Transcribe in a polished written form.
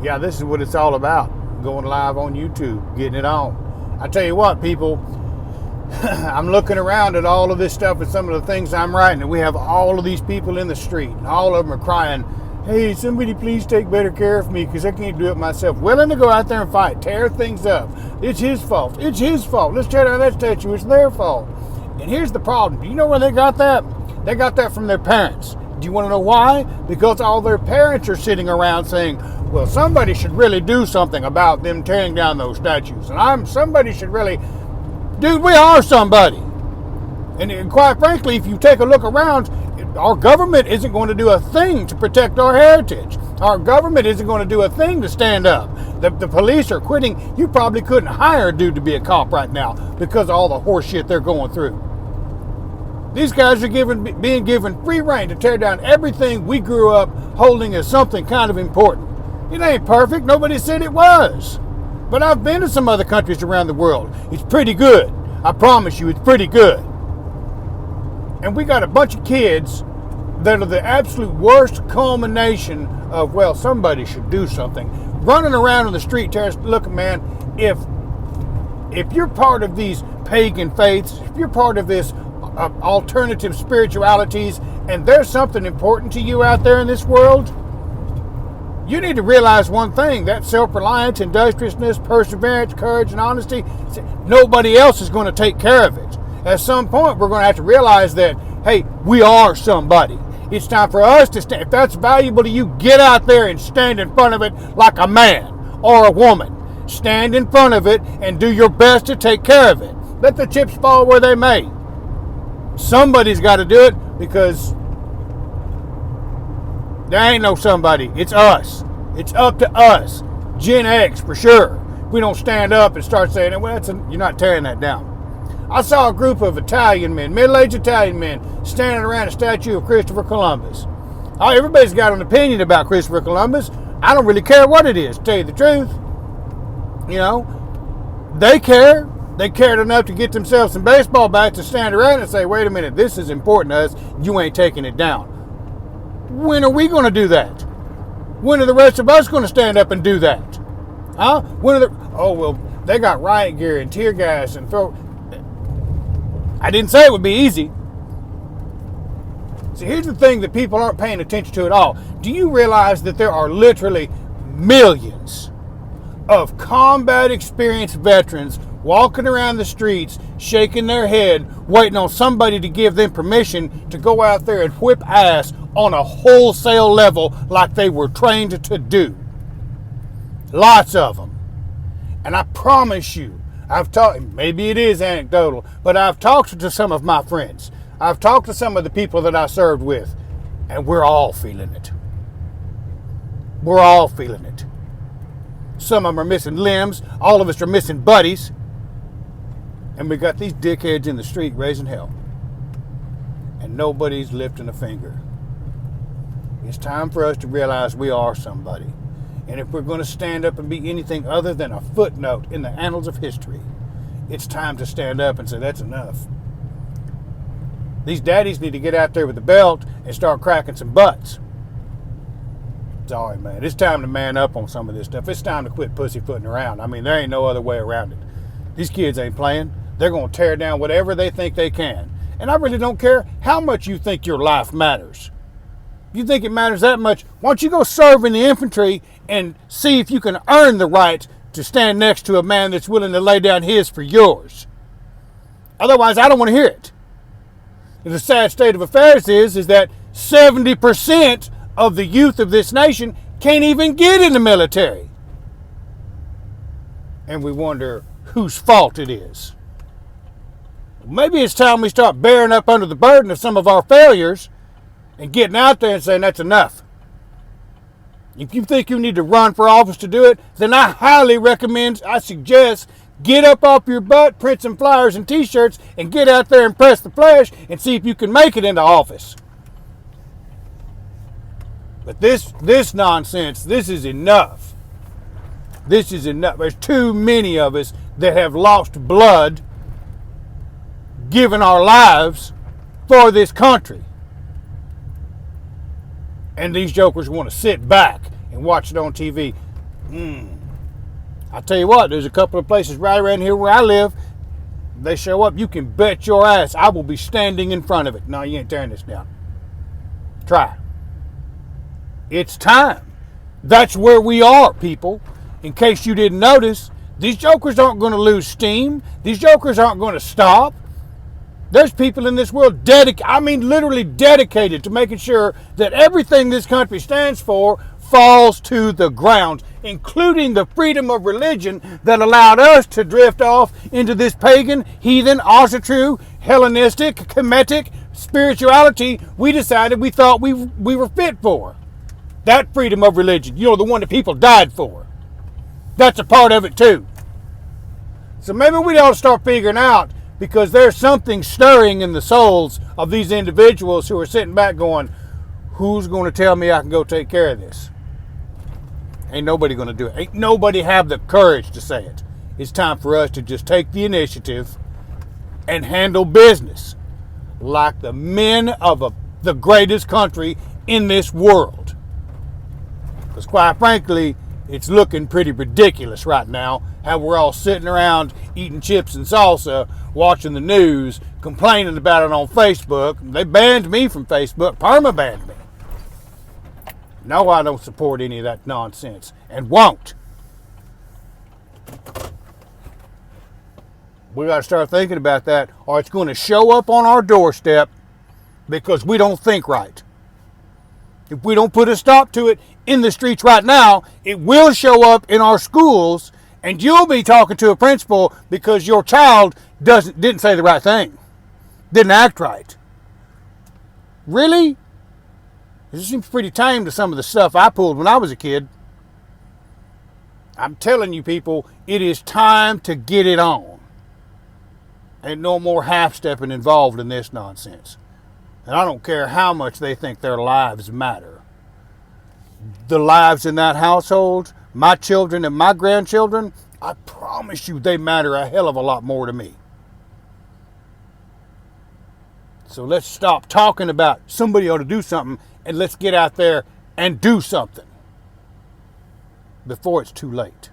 Yeah, this is what it's all about. Going live on YouTube, getting it on. I tell you what, people, I'm looking around at all of this stuff and some of the things I'm writing, and we have all of these people in the street, and all of them are crying, hey, somebody please take better care of me because I can't do it myself. Willing to go out there and fight, tear things up. It's his fault. It's his fault. Let's tear down that statue. It's their fault. And here's the problem. Do you know where they got that? They got that from their parents. Do you want to know why? Because all their parents are sitting around saying, well, somebody should really do something about them tearing down those statues. And somebody should really, dude, we are somebody. And quite frankly, if you take a look around, our government isn't going to do a thing to protect our heritage. Our government isn't going to do a thing to stand up. The police are quitting. You probably couldn't hire a dude to be a cop right now because of all the horse shit they're going through. These guys are being given free rein to tear down everything we grew up holding as something kind of important. It ain't perfect. Nobody said it was. But I've been to some other countries around the world. It's pretty good. I promise you, it's pretty good. And we got a bunch of kids that are the absolute worst culmination of, well, somebody should do something. Running around on the street, look, man, if you're part of these pagan faiths, if you're part of this alternative spiritualities, and there's something important to you out there in this world, you need to realize one thing, that self-reliance, industriousness, perseverance, courage, and honesty, nobody else is going to take care of it. At some point, we're going to have to realize that, hey, we are somebody. It's time for us to stand. If that's valuable to you, get out there and stand in front of it like a man or a woman. Stand in front of it and do your best to take care of it. Let the chips fall where they may. Somebody's got to do it because there ain't no somebody. It's us. It's up to us. Gen X for sure. If we don't stand up and start saying, well, you're not tearing that down. I saw a group of Italian men, middle-aged Italian men, standing around a statue of Christopher Columbus. Oh, everybody's got an opinion about Christopher Columbus. I don't really care what it is, to tell you the truth. You know, they care. They cared enough to get themselves some baseball bats to stand around and say, wait a minute, this is important to us. You ain't taking it down. When are we going to do that? When are the rest of us going to stand up and do that? Huh? They got riot gear and tear gas and throw... I didn't say it would be easy. See, here's the thing that people aren't paying attention to at all. Do you realize that there are literally millions of combat experienced veterans walking around the streets, shaking their head, waiting on somebody to give them permission to go out there and whip ass on a wholesale level like they were trained to do? Lots of them. And I promise you, maybe it is anecdotal, but I've talked to some of my friends. I've talked to some of the people that I served with, and we're all feeling it. We're all feeling it. Some of them are missing limbs. All of us are missing buddies. And we got these dickheads in the street raising hell. And nobody's lifting a finger. It's time for us to realize we are somebody. And if we're going to stand up and be anything other than a footnote in the annals of history, it's time to stand up and say, that's enough. These daddies need to get out there with the belt and start cracking some butts. Sorry, man. It's time to man up on some of this stuff. It's time to quit pussyfooting around. I mean, there ain't no other way around it. These kids ain't playing. They're going to tear down whatever they think they can. And I really don't care how much you think your life matters. If you think it matters that much, why don't you go serve in the infantry and see if you can earn the right to stand next to a man that's willing to lay down his for yours. Otherwise, I don't want to hear it. And the sad state of affairs is that 70% of the youth of this nation can't even get in the military. And we wonder whose fault it is. Maybe it's time we start bearing up under the burden of some of our failures and getting out there and saying that's enough. If you think you need to run for office to do it, then I suggest, get up off your butt, print some flyers and t-shirts, and get out there and press the flesh and see if you can make it into office. But this nonsense, this is enough. This is enough. There's too many of us that have lost blood, given our lives for this country. And these jokers want to sit back and watch it on TV. I tell you what, there's a couple of places right around here where I live. They show up, you can bet your ass I will be standing in front of it. No, you ain't tearing this down. Try. It's time. That's where we are, people. In case you didn't notice, these jokers aren't going to lose steam. These jokers aren't going to stop. There's people in this world literally dedicated to making sure that everything this country stands for falls to the ground, including the freedom of religion that allowed us to drift off into this pagan, heathen, Asatru, Hellenistic, Kemetic spirituality we decided we thought we were fit for. That freedom of religion, the one that people died for. That's a part of it too. So maybe we ought to start figuring out, because there's something stirring in the souls of these individuals who are sitting back going, who's going to tell me I can go take care of this? Ain't nobody going to do it. Ain't nobody have the courage to say it. It's time for us to just take the initiative and handle business like the men of the greatest country in this world. Because quite frankly, it's looking pretty ridiculous right now how we're all sitting around eating chips and salsa, watching the news, complaining about it on Facebook. They banned me from Facebook. Perma-banned me. No, I don't support any of that nonsense and won't. We got to start thinking about that, or it's going to show up on our doorstep because we don't think right. If we don't put a stop to it in the streets right now, it will show up in our schools, and you'll be talking to a principal because your child didn't say the right thing, didn't act right. Really? This seems pretty tame to some of the stuff I pulled when I was a kid. I'm telling you people, it is time to get it on. Ain't no more half-stepping involved in this nonsense. And I don't care how much they think their lives matter. The lives in that household, my children and my grandchildren, I promise you they matter a hell of a lot more to me. So let's stop talking about somebody ought to do something, and let's get out there and do something before it's too late.